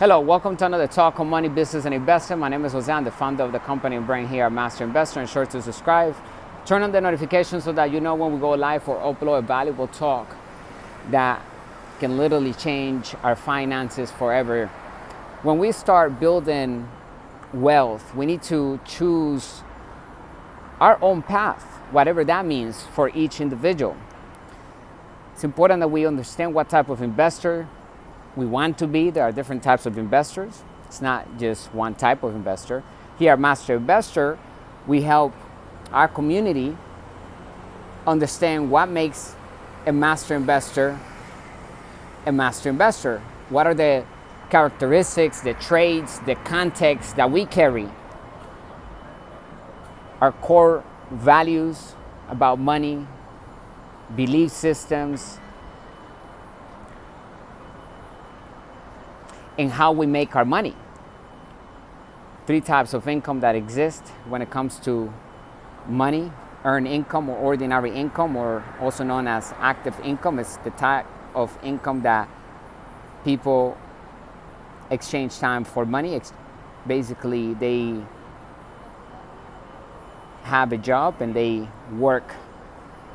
Hello, welcome to another talk on money, business, and investing. My name is Jose. I'm the founder of the company and brand here at Master Investor. Ensure to subscribe, turn on the notifications so that you know when we go live or upload a valuable talk that can literally change our finances forever. When we start building wealth, we need to choose our own path, whatever that means for each individual. It's important that we understand what type of investor we want to be. There are different types of investors. It's not just one type of investor. Here at Master Investor, we help our community understand what makes a master investor a master investor. What are the characteristics, the traits, the context that we carry, our core values about money, belief systems, and how we make our money. Three types of income that exist when it comes to money: earned income or ordinary income, or also known as active income. It's the type of income that people exchange time for money. Basically, they have a job and they work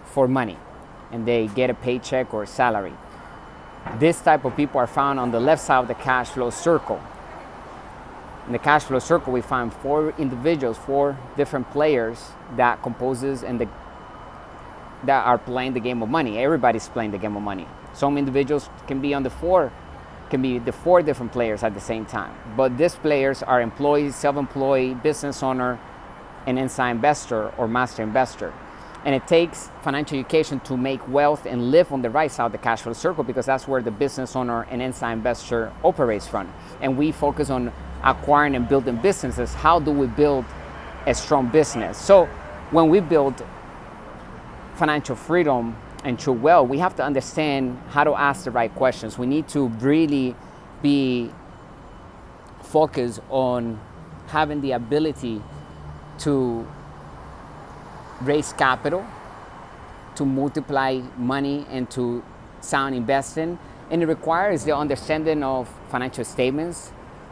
for money and they get a paycheck or salary. This type of people are found on the left side of the cash flow circle. In the cash flow circle, we find four individuals, four different players that composes and that are playing the game of money. Everybody's playing the game of money. Some individuals can be the four different players at the same time. But these players are employees, self-employed, business owner, and inside investor or master investor. And it takes financial education to make wealth and live on the right side of the cash flow circle, because that's where the business owner and inside investor operates from. And we focus on acquiring and building businesses. How do we build a strong business? So when we build financial freedom and true wealth, we have to understand how to ask the right questions. We need to really be focused on having the ability to raise capital, to multiply money into sound investing. And it requires the understanding of financial statements.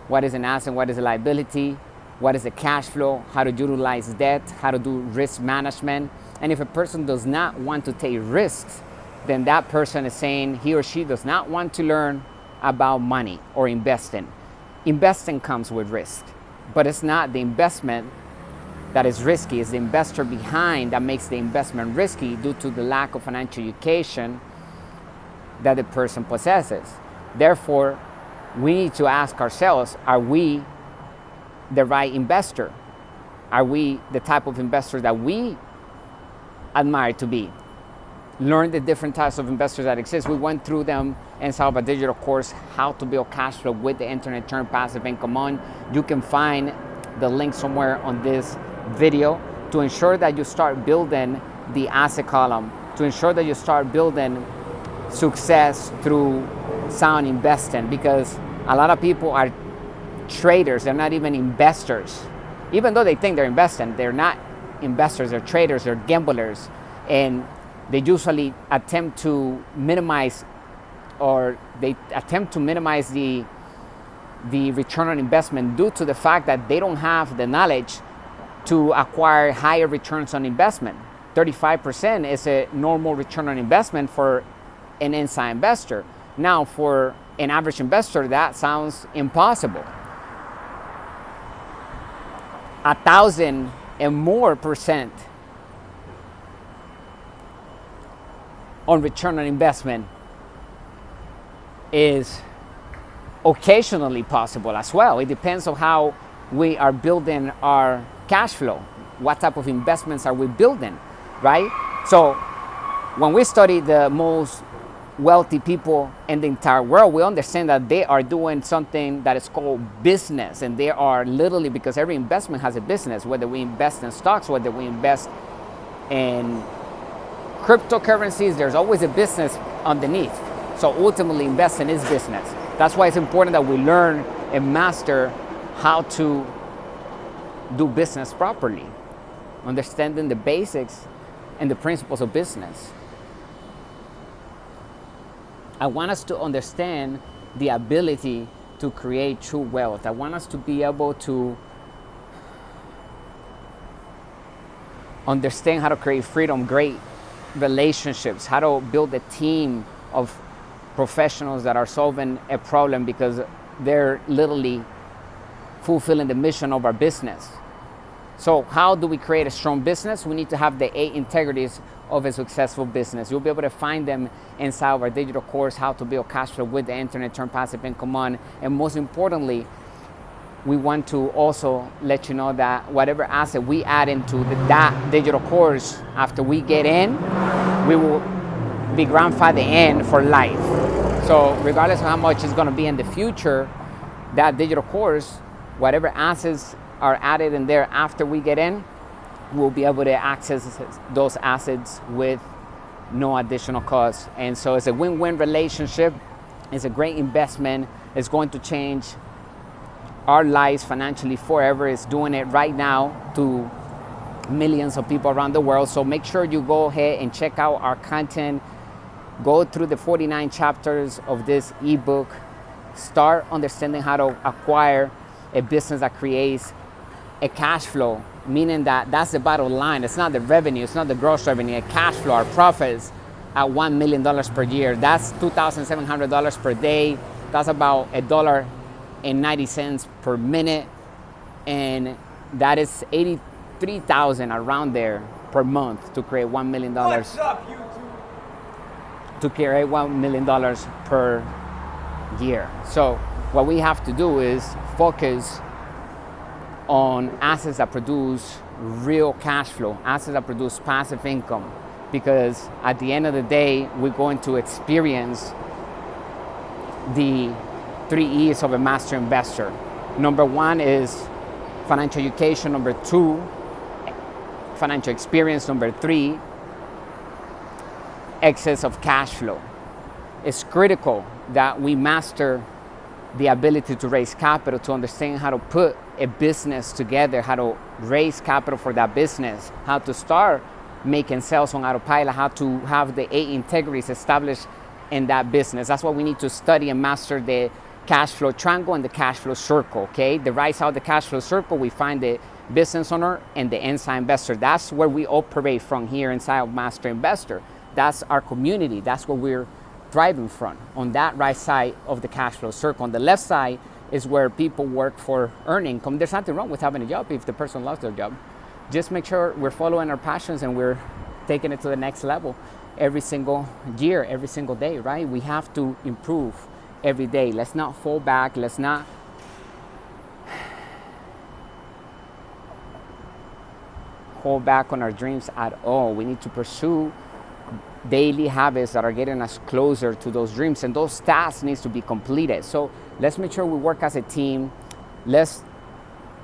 What is an asset, what is a liability, what is a cash flow, how to utilize debt, how to do risk management. And if a person does not want to take risks, then that person is saying he or she does not want to learn about money or investing. Investing comes with risk, but it's not the investment that is risky. It's the investor behind that makes the investment risky due to the lack of financial education that the person possesses. Therefore, we need to ask ourselves, are we the right investor? Are we the type of investor that we admire to be? Learn the different types of investors that exist. We went through them inside of a digital course, How to Build Cash Flow with the Internet, Turn Passive Income On. You can find the link somewhere on this video to ensure that you start building the asset column, to ensure that you start building success through sound investing, because a lot of people are traders. They're not even investors. Even though they think they're investing, they're not investors. They're traders. They're gamblers, and they usually attempt to minimize the return on investment due to the fact that they don't have the knowledge to acquire higher returns on investment. 35% is a normal return on investment for an inside investor. Now, for an average investor, that sounds impossible. 1,000 and more percent on return on investment is occasionally possible as well. It depends on how we are building our cash flow. What type of investments are we building, right? So when we study the most wealthy people in the entire world, we understand that they are doing something that is called business. And they are literally, because every investment has a business, whether we invest in stocks, whether we invest in cryptocurrencies, there's always a business underneath. So ultimately, investing is business. That's why it's important that we learn and master how to do business properly, understanding the basics and the principles of business. I want us to understand the ability to create true wealth. I want us to be able to understand how to create freedom, great relationships, how to build a team of professionals that are solving a problem because they're literally fulfilling the mission of our business. So how do we create a strong business? We need to have the 8 integrities of a successful business. You'll be able to find them inside of our digital course, How to Build Cash Flow with the Internet, Turn Passive Income On. And most importantly, we want to also let you know that whatever asset we add into that digital course, after we get in, we will be grandfathered in for life. So regardless of how much it's going to be in the future, that digital course, whatever assets are added in there after we get in, we'll be able to access those assets with no additional cost. And so it's a win-win relationship. It's a great investment. It's going to change our lives financially forever. It's doing it right now to millions of people around the world. So make sure you go ahead and check out our content. Go through the 49 chapters of this ebook. Start understanding how to acquire a business that creates a cash flow, meaning that that's the bottom line. It's not the revenue, it's not the gross revenue, a cash flow, our profits at $1 million per year. That's $2,700 per day. That's about $1.90 per minute. And that is $83,000 around there per month to create $1 million. What's up, YouTube? To create $1 million per year. So what we have to do is focus on assets that produce real cash flow, assets that produce passive income, because at the end of the day, we're going to experience the 3 E's of a master investor. Number 1 is financial education. Number 2, financial experience. Number 3, excess of cash flow. It's critical that we master the ability to raise capital, to understand how to put a business together, how to raise capital for that business, how to start making sales on autopilot, how to have the 8 integrities established in that business. That's what we need to study and master, the cash flow triangle and the cash flow circle, okay? The right side of the cash flow circle, we find the business owner and the inside investor. That's where we operate from here inside of Master Investor. That's our community. That's what we're thriving from, on that right side of the cash flow circle. On the left side is where people work for earn income. There's nothing wrong with having a job if the person loves their job. Just make sure we're following our passions and we're taking it to the next level every single year, every single day, right? We have to improve every day. Let's not fall back. Let's not hold back on our dreams at all. We need to pursue daily habits that are getting us closer to those dreams, and those tasks needs to be completed. So let's make sure we work as a team. Let's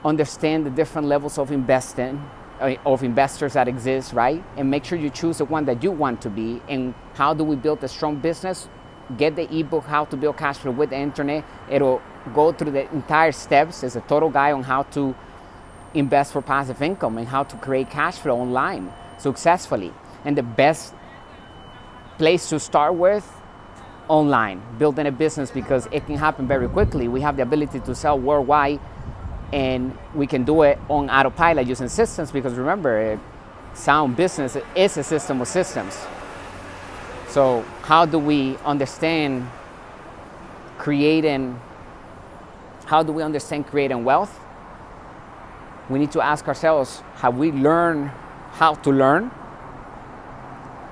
understand the different levels of investing, of investors that exist, right? And make sure you choose the one that you want to be. And how do we build a strong business? Get the ebook, How to Build Cash Flow with the Internet. It'll go through the entire steps. It's a total guide on how to invest for passive income and how to create cash flow online successfully. And the best place to start with, online, building a business, because it can happen very quickly. We have the ability to sell worldwide, and we can do it on autopilot using systems, because remember, sound business is a system of systems. So how do we understand creating wealth? We need to ask ourselves, have we learned how to learn?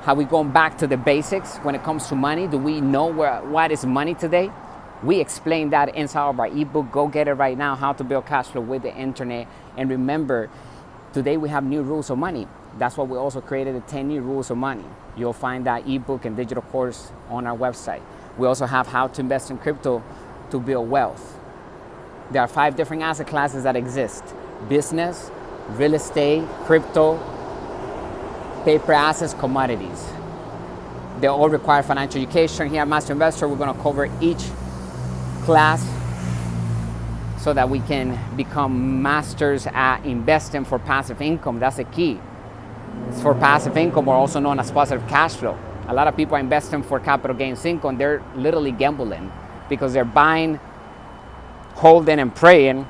Have we gone back to the basics when it comes to money? Do we know what is money today? We explain that inside of our ebook. Go get it right now, How to Build Cash Flow with the Internet. And remember, today we have new rules of money. That's why we also created the 10 new rules of money. You'll find that ebook and digital course on our website. We also have How to Invest in Crypto to Build Wealth. There are 5 different asset classes that exist: business, real estate, crypto, paper assets, commodities. They all require financial education. Here at Master Investor, we're going to cover each class so that we can become masters at investing for passive income. That's the key. It's for passive income, or also known as positive cash flow. A lot of people are investing for capital gains income. They're literally gambling, because they're buying holding and praying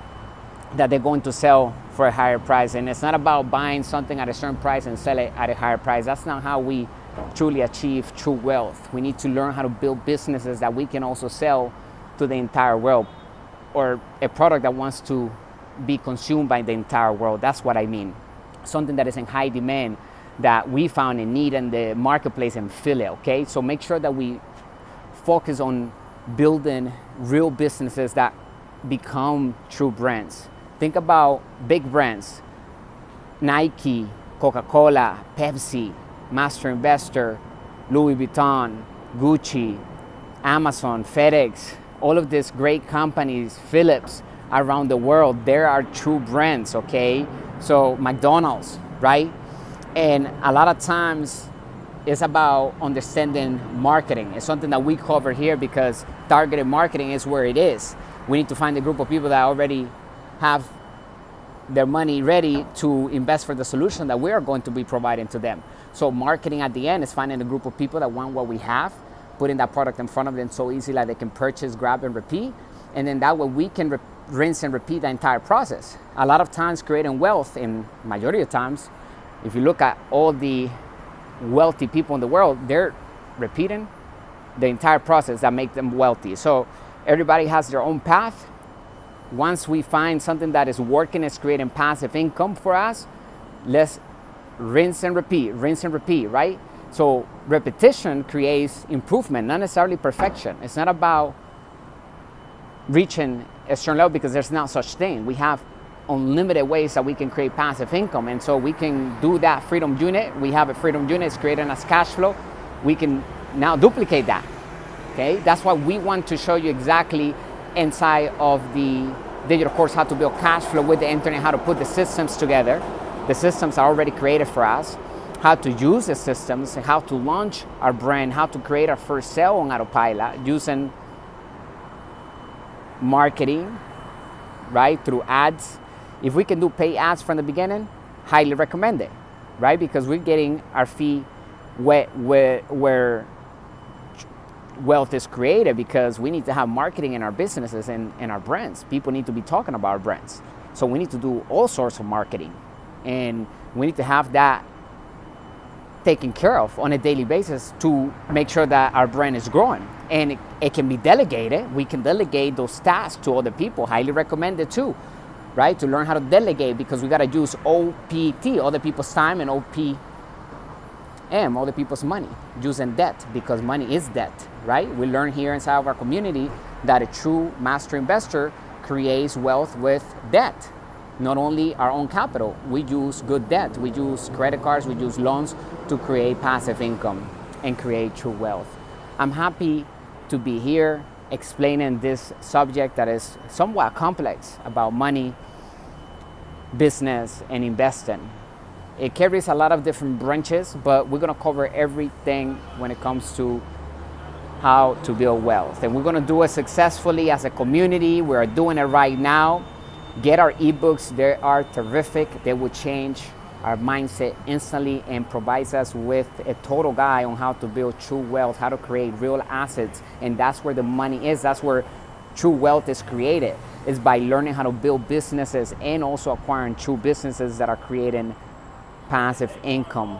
that they're going to sell for a higher price. And it's not about buying something at a certain price and sell it at a higher price. That's not how we truly achieve true wealth. We need to learn how to build businesses that we can also sell to the entire world, or a product that wants to be consumed by the entire world. That's what I mean. Something that is in high demand, that we found in need in the marketplace and fill it, okay? So make sure that we focus on building real businesses that become true brands. Think about big brands: Nike, Coca-Cola, Pepsi, Master Investor, Louis Vuitton, Gucci, Amazon, FedEx, all of these great companies, Philips, around the world. There are true brands, okay? So McDonald's, right? And a lot of times it's about understanding marketing. It's something that we cover here because targeted marketing is where it is. We need to find a group of people that already have their money ready to invest for the solution that we are going to be providing to them. So marketing at the end is finding a group of people that want what we have, putting that product in front of them so easy that they can purchase, grab, and repeat. And then that way we can rinse and repeat the entire process. A lot of times creating wealth, in majority of times, if you look at all the wealthy people in the world, they're repeating the entire process that make them wealthy. So everybody has their own path. Once we find something that is working, is creating passive income for us, let's rinse and repeat, right? So repetition creates improvement, not necessarily perfection. It's not about reaching a certain level, because there's not such thing. We have unlimited ways that we can create passive income, and so we can do that freedom unit. We have a freedom unit, it's creating us cash flow. We can now duplicate that, okay? That's why we want to show you exactly inside of the digital course how to build cash flow with the internet, how to put the systems together. The systems are already created for us, how to use the systems, how to launch our brand, how to create our first sale on Autopilot using marketing, right, through ads. If we can do pay ads from the beginning, highly recommend it, right? Because we're getting our fee where wealth is created, because we need to have marketing in our businesses and our brands. People need to be talking about our brands. So we need to do all sorts of marketing, and we need to have that taken care of on a daily basis to make sure that our brand is growing. And it can be delegated. We can delegate those tasks to other people. Highly recommend it too, right? To learn how to delegate, because we got to use OPT, other people's time, and OPM, other people's money, using debt, because money is debt, right? We learn here inside of our community that a true master investor creates wealth with debt. Not only our own capital, we use good debt, we use credit cards, we use loans to create passive income and create true wealth. I'm happy to be here explaining this subject that is somewhat complex about money, business, and investing. It carries a lot of different branches, but we're gonna cover everything when it comes to how to build wealth. And we're gonna do it successfully as a community. We're doing it right now. Get our ebooks, they are terrific. They will change our mindset instantly and provides us with a total guide on how to build true wealth, how to create real assets. And that's where the money is. That's where true wealth is created, is by learning how to build businesses and also acquiring true businesses that are creating passive income,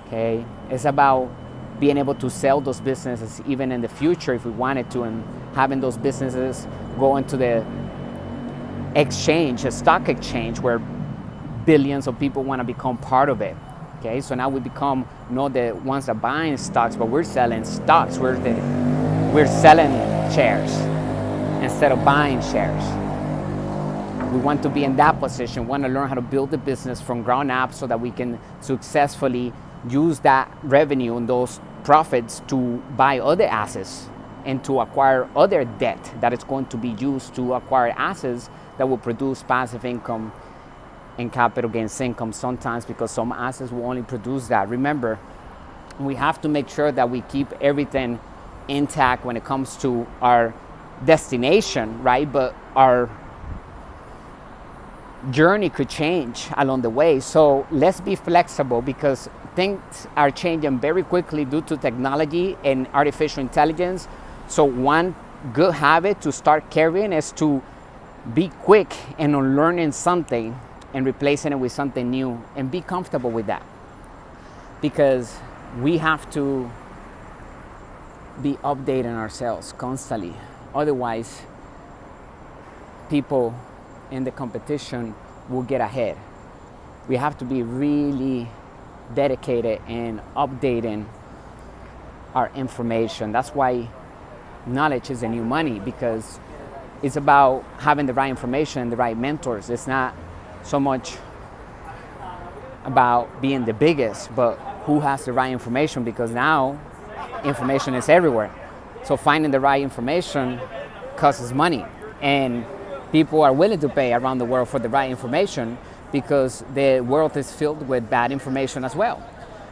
okay? It's about being able to sell those businesses even in the future if we wanted to, and having those businesses go into the exchange, a stock exchange, where billions of people want to become part of it. Okay, so now we become not the ones that buying stocks, but we're selling stocks. We're selling shares instead of buying shares. We want to be in that position. We want to learn how to build the business from ground up so that we can successfully use that revenue and those profits to buy other assets and to acquire other debt that is going to be used to acquire assets that will produce passive income and capital gains income sometimes, because some assets will only produce that. Remember, we have to make sure that we keep everything intact when it comes to our destination, right? But our journey could change along the way. So let's be flexible, because things are changing very quickly due to technology and artificial intelligence. So one good habit to start carrying is to be quick and on learning something and replacing it with something new, and be comfortable with that, because we have to be updating ourselves constantly. Otherwise, people in the competition will get ahead. We have to be really dedicated in updating our information. That's why knowledge is the new money, because it's about having the right information and the right mentors. It's not so much about being the biggest, but who has the right information, because now information is everywhere. So finding the right information costs money, and people are willing to pay around the world for the right information, because the world is filled with bad information as well.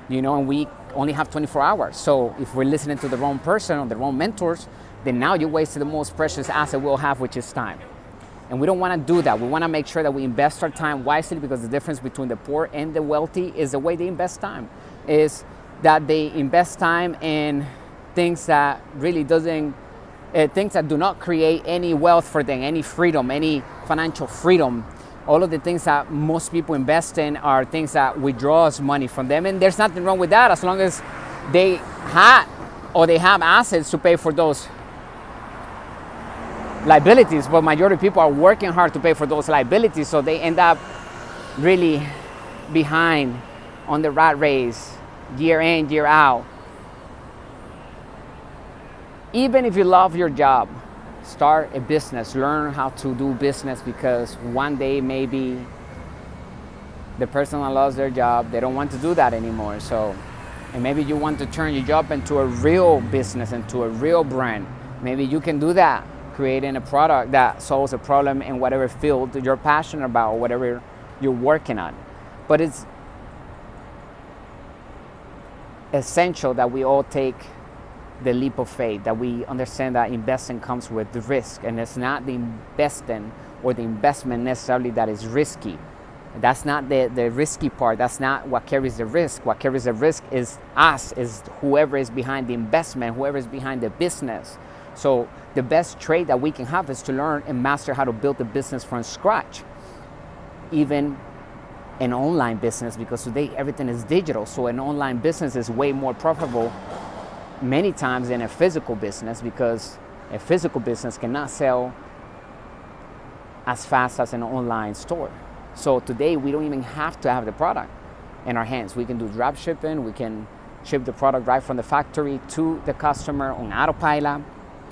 And we only have 24 hours. So if we're listening to the wrong person or the wrong mentors, then now you wasted the most precious asset we'll have, which is time. And we don't want to do that. We want to make sure that we invest our time wisely, because the difference between the poor and the wealthy is the way they invest time. Is that they invest time in things that really things that do not create any wealth for them, any freedom, any financial freedom. All of the things that most people invest in are things that withdraws money from them. And there's nothing wrong with that, as long as they have assets to pay for those liabilities. But majority of people are working hard to pay for those liabilities, so they end up really behind on the rat race, year in, year out. Even if you love your job, start a business, learn how to do business, because one day maybe the person that loves their job, they don't want to do that anymore. And maybe you want to turn your job into a real business, into a real brand. Maybe you can do that, creating a product that solves a problem in whatever field you're passionate about, or whatever you're working on. But it's essential that we all take the leap of faith, that we understand that investing comes with the risk, and it's not the investing or the investment necessarily that is risky. That's not the risky part. That's not what carries the risk. What carries the risk is us, is whoever is behind the investment, whoever is behind the business. So the best trade that we can have is to learn and master how to build a business from scratch, even an online business, because today everything is digital. So an online business is way more profitable many times than a physical business, because a physical business cannot sell as fast as an online store. So today we don't even have to have the product in our hands. We can do drop shipping. We can ship the product right from the factory to the customer on autopilot.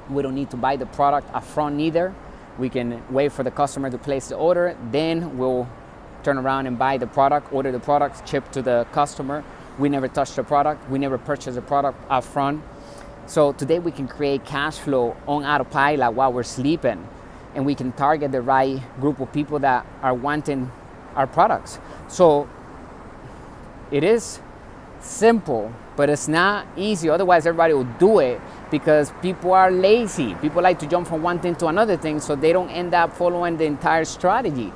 We don't need to buy the product upfront either. We can wait for the customer to place the order, then we'll turn around and buy the product, order the product, ship to the customer. We never touch the product. We never purchase the product up front. So today we can create cash flow on autopilot while we're sleeping, and we can target the right group of people that are wanting our products. So it is simple, but it's not easy. Otherwise, everybody will do it, because people are lazy. People like to jump from one thing to another thing, so they don't end up following the entire strategy.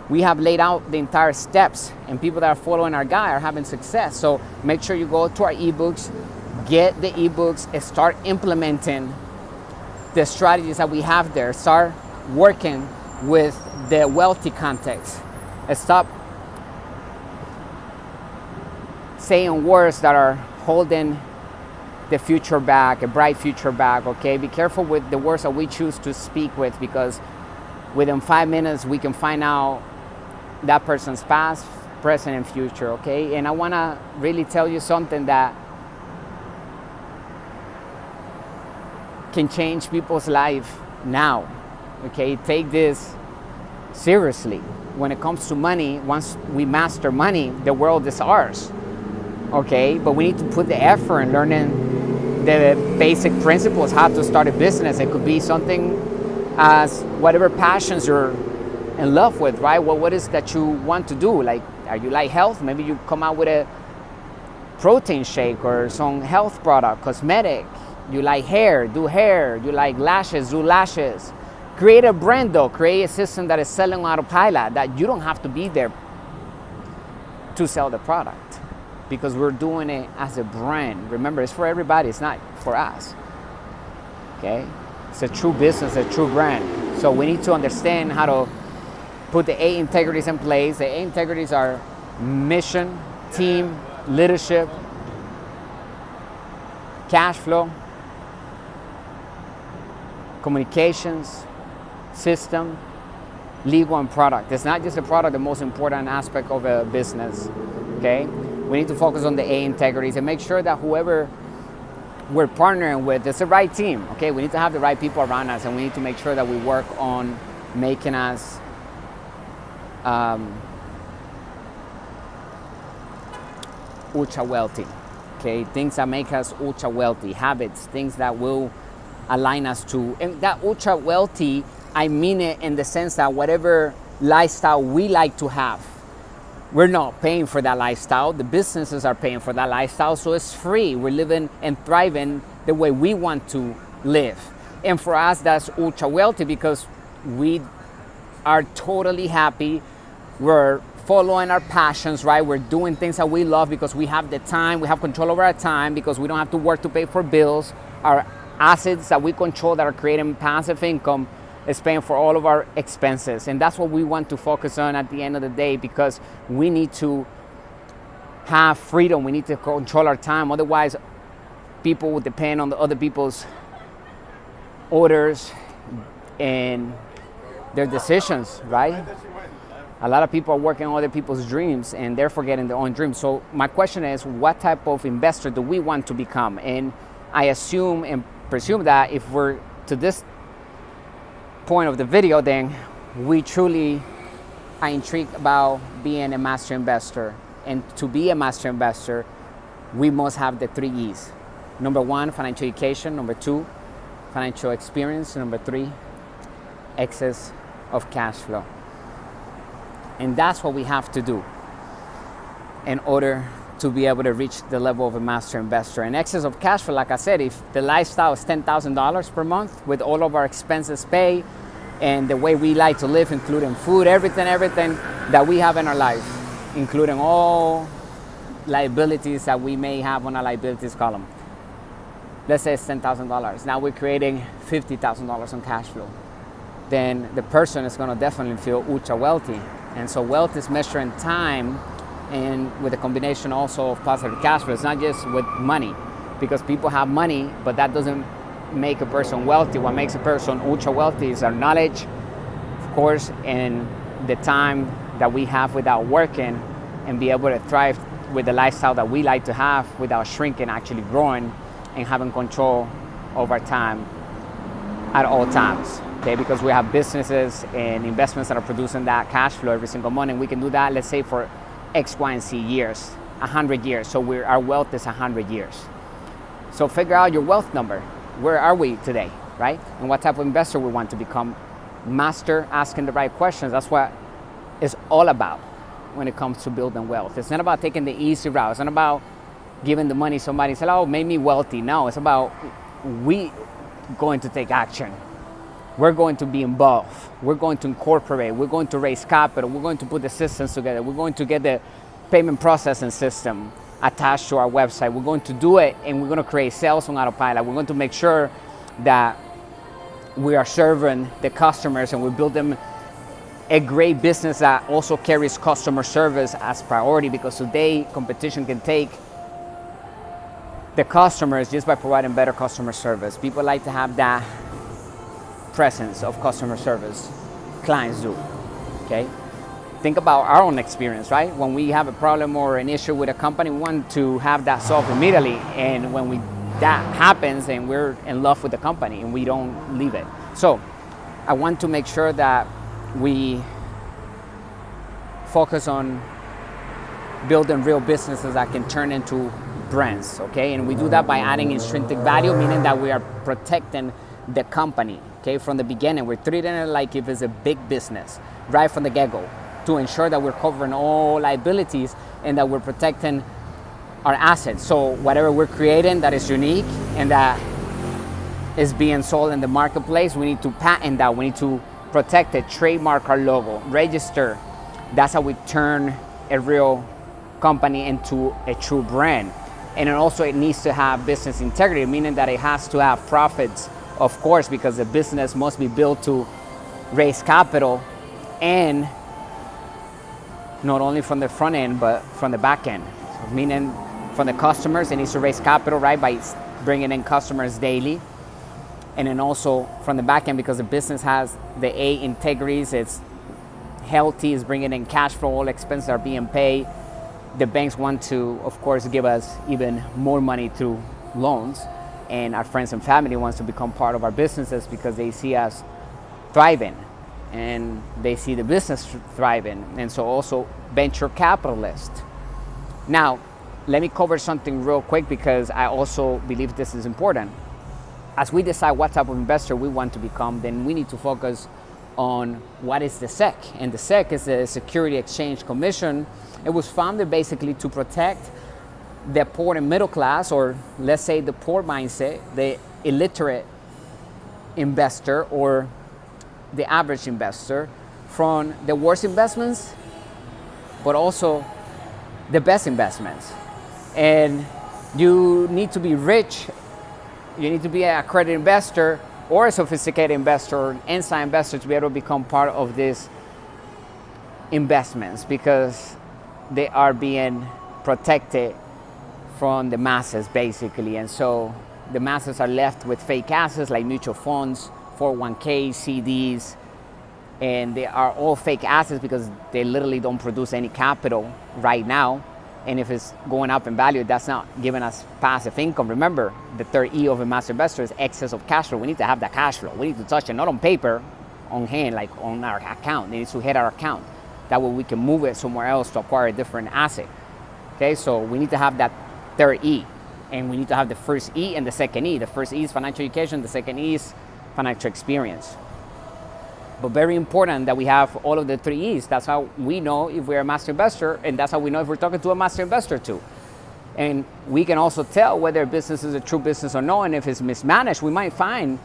We have laid out the entire steps, and people that are following our guide are having success. So make sure you go to our ebooks, get the ebooks, and start implementing the strategies that we have there. Start working with the wealthy context, and stop saying words that are holding the future back, a bright future back, okay? Be careful with the words that we choose to speak with, because within 5 minutes we can find out that person's past, present, and future, okay? And I wanna really tell you something that can change people's life now, okay? Take this seriously. When it comes to money, once we master money, the world is ours, okay? But we need to put the effort in learning the basic principles, how to start a business. It could be something as whatever passions you're in love with, right? Well, what is that you want to do? Like, are you like health? Maybe you come out with a protein shake or some health product, cosmetic. You like hair, do hair. You like lashes, do lashes. Create a brand though. Create a system that is selling on autopilot, that you don't have to be there to sell the product, because we're doing it as a brand. Remember, it's for everybody. It's not for us, okay? It's a true business, a true brand. So we need to understand how to put the 8 integrities in place. The 8 integrities are mission, team, leadership, cash flow, communications, system, legal, and product. It's not just a product, the most important aspect of a business, okay? We need to focus on the 8 integrities and make sure that whoever we're partnering with is the right team, okay? We need to have the right people around us, and we need to make sure that we work on making us ultra wealthy, okay? Things that make us ultra wealthy, habits, things that will align us to, and that ultra wealthy, I mean it in the sense that whatever lifestyle we like to have, we're not paying for that lifestyle. The businesses are paying for that lifestyle, so it's free. We're living and thriving the way we want to live. And for us, that's ultra wealthy because we are totally happy. We're following our passions, right? We're doing things that we love because we have the time, we have control over our time because we don't have to work to pay for bills. Our assets that we control that are creating passive income is paying for all of our expenses. And that's what we want to focus on at the end of the day, because we need to have freedom. We need to control our time. Otherwise, people will depend on the other people's orders and their decisions, right? A lot of people are working on other people's dreams and they're forgetting their own dreams. So my question is, what type of investor do we want to become? And I assume and presume that if we're to this point of the video, then we truly are intrigued about being a master investor. And to be a master investor, we must have the 3 E's. Number 1, financial education. Number 2, financial experience. Number 3, excess of cash flow. And that's what we have to do in order to be able to reach the level of a master investor. And excess of cash flow, like I said, if the lifestyle is $10,000 per month with all of our expenses paid and the way we like to live, including food, everything that we have in our life, including all liabilities that we may have on our liabilities column. Let's say it's $10,000. Now we're creating $50,000 on cash flow. Then the person is going to definitely feel ultra wealthy. And so wealth is measured in time and with a combination also of positive cash flow. It's not just with money, because people have money, but that doesn't make a person wealthy. What makes a person ultra wealthy is our knowledge, of course, and the time that we have without working, and be able to thrive with the lifestyle that we like to have without shrinking, actually growing and having control over time at all times. Okay, because we have businesses and investments that are producing that cash flow every single month, and we can do that, let's say, for X, Y, and Z years, 100 years. So our wealth is 100 years. So figure out your wealth number. Where are we today, right? And what type of investor we want to become. Master asking the right questions. That's what it's all about when it comes to building wealth. It's not about taking the easy route. It's not about giving the money somebody and say, oh, made me wealthy. No, it's about we going to take action. We're going to be involved. We're going to incorporate. We're going to raise capital. We're going to put the systems together. We're going to get the payment processing system attached to our website. We're going to do it, and we're going to create sales on autopilot. We're going to make sure that we are serving the customers, and we build them a great business that also carries customer service as priority, because today competition can take the customers just by providing better customer service. People like to have that presence of customer service. Clients do, okay? Think about our own experience, right? When we have a problem or an issue with a company, we want to have that solved immediately. And when that happens, and we're in love with the company and we don't leave it. So I want to make sure that we focus on building real businesses that can turn into brands, okay? And we do that by adding intrinsic value, meaning that we are protecting the company, okay? From the beginning, we're treating it like if it's a big business, right from the get-go, to ensure that we're covering all liabilities and that we're protecting our assets. So whatever we're creating that is unique and that is being sold in the marketplace, we need to patent that. We need to protect it, trademark our logo, register. That's how we turn a real company into a true brand. And then also it needs to have business integrity, meaning that it has to have profits, of course, because the business must be built to raise capital, and not only from the front end, but from the back end. So meaning from the customers, it needs to raise capital, right, by bringing in customers daily. And then also from the back end, because the business has the A integrities, it's healthy, it's bringing in cash flow, all expenses are being paid. The banks want to, of course, give us even more money through loans. And our friends and family wants to become part of our businesses because they see us thriving and they see the business thriving. And so also venture capitalists. Now, let me cover something real quick because I also believe this is important. As we decide what type of investor we want to become, then we need to focus on what is the SEC. And the SEC is the Security Exchange Commission. It was founded basically to protect the poor and middle class, or let's say the poor mindset, the illiterate investor or the average investor, from the worst investments, but also the best investments. And you need to be rich, you need to be an accredited investor or a sophisticated investor or an inside investor to be able to become part of these investments, because they are being protected from the masses basically. And so the masses are left with fake assets like mutual funds, 401k, CDs, and they are all fake assets because they literally don't produce any capital right now. And if it's going up in value, that's not giving us passive income. Remember, the third E of a master investor is excess of cash flow. We need to have that cash flow. We need to touch it, not on paper, on hand, like on our account. It needs to hit our account. That way we can move it somewhere else to acquire a different asset. Okay, so we need to have that third E. And we need to have the first E and the second E. The first E is financial education. The second E is financial experience. But very important that we have all of the three E's. That's how we know if we're a master investor, and that's how we know if we're talking to a master investor too. And we can also tell whether a business is a true business or not, and if it's mismanaged, we might find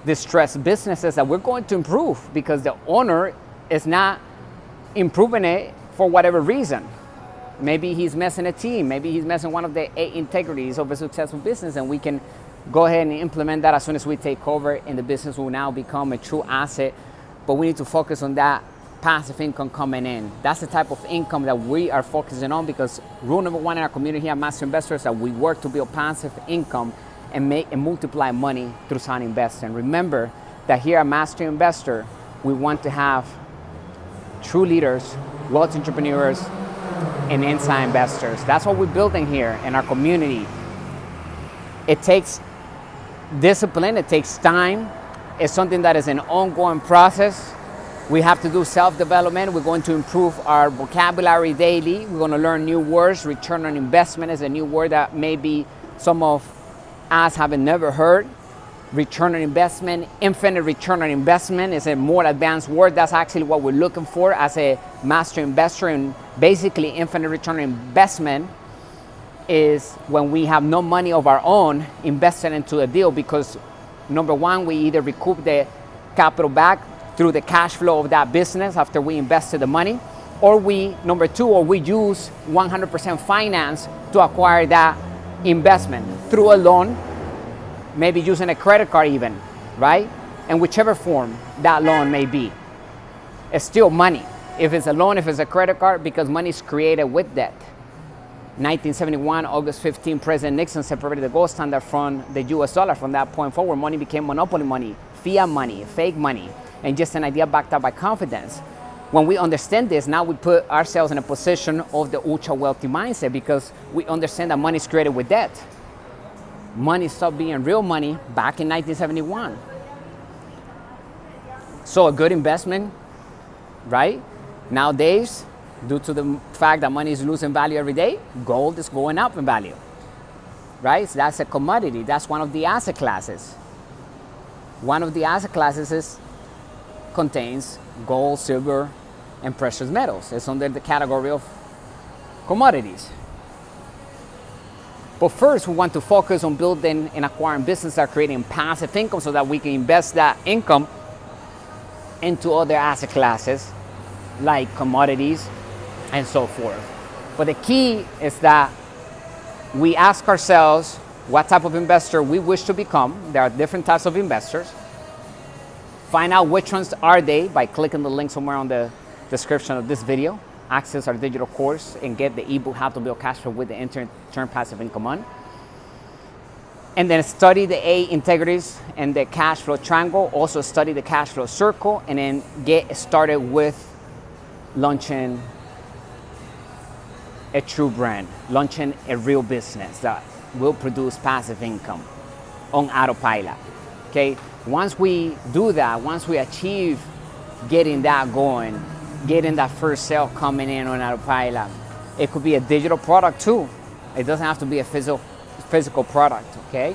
distressed businesses that we're going to improve because the owner is not improving it for whatever reason. Maybe he's messing a team, maybe he's messing one of the 8 integrities of a successful business, and we can go ahead and implement that as soon as we take over, and the business will now become a true asset. But we need to focus on that passive income coming in. That's the type of income that we are focusing on, because rule number one in our community here at Master Investors is that we work to build passive income and make and multiply money through sound investing. Remember that here at Master Investor, we want to have true leaders, wealth entrepreneurs, and inside investors. That's what we're building here in our community. It takes discipline, it takes time. It's something that is an ongoing process. We have to do self-development. We're going to improve our vocabulary daily. We're going to learn new words. Return on investment is a new word that maybe some of us haven't never heard. Return on investment, infinite return on investment is a more advanced word. That's actually what we're looking for as a master investor. And basically, infinite return on investment is when we have no money of our own invested into a deal, because number one, we either recoup the capital back through the cash flow of that business after we invested the money, or number two, we use 100% finance to acquire that investment through a loan, maybe using a credit card even, right? And whichever form that loan may be, it's still money. If it's a loan, if it's a credit card, because money is created with debt. 1971, August 15, President Nixon separated the gold standard from the US dollar. From that point forward, money became monopoly money, fiat money, fake money, and just an idea backed up by confidence. When we understand this, now we put ourselves in a position of the ultra wealthy mindset, because we understand that money is created with debt. Money stopped being real money back in 1971. So a good investment, right? Nowadays, due to the fact that money is losing value every day, gold is going up in value, right? So that's a commodity. That's one of the asset classes. One of the asset classes contains gold, silver, and precious metals. It's under the category of commodities. But first, we want to focus on building and acquiring businesses that are creating passive income so that we can invest that income into other asset classes like commodities and so forth. But the key is that we ask ourselves what type of investor we wish to become. There are different types of investors. Find out which ones are they by clicking the link somewhere on the description of this video. Access our digital course and get the ebook How to Build Cash Flow with the Internet, Turn Passive Income On. And then study the 8 integrities and the cash flow triangle. Also study the cash flow circle, and then get started with launching a true brand, launching a real business that will produce passive income on autopilot. Okay, once we do that, once we achieve getting that going, getting that first sale coming in on autopilot, it could be a digital product too. It doesn't have to be a physical product, okay?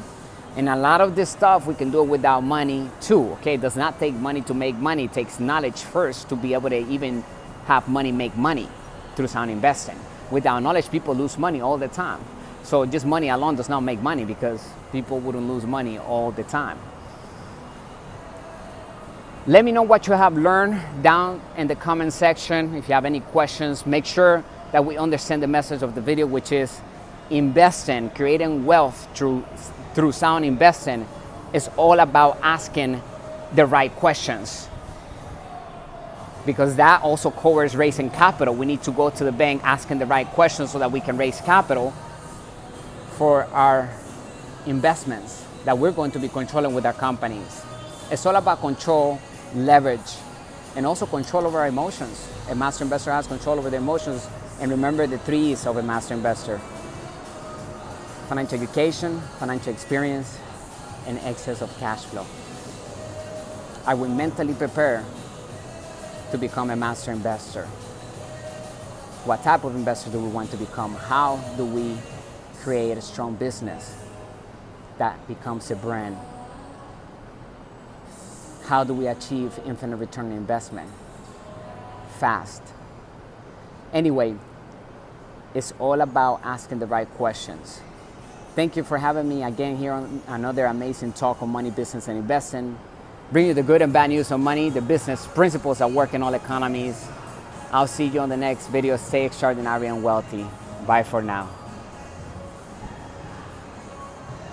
And a lot of this stuff we can do it without money too, okay? It does not take money to make money. It takes knowledge first to be able to even have money make money through sound investing. Without knowledge, people lose money all the time. So just money alone does not make money, because people wouldn't lose money all the time. Let me know what you have learned down in the comment section. If you have any questions, make sure that we understand the message of the video, which is investing, creating wealth through sound investing is all about asking the right questions, because that also covers raising capital. We need to go to the bank asking the right questions so that we can raise capital for our investments that we're going to be controlling with our companies. It's all about control, leverage, and also control over our emotions. A master investor has control over their emotions. And remember the 3 E's of a master investor: financial education, financial experience, and excess of cash flow. I will mentally prepare to become a master investor. What type of investor do we want to become? How do we create a strong business that becomes a brand? How do we achieve infinite return on investment fast? Anyway, it's all about asking the right questions. Thank you for having me again here on another amazing talk on money, business, and investing. Bring you the good and bad news on money, the business principles that work in all economies. I'll see you on the next video. Stay extraordinary and wealthy. Bye for now.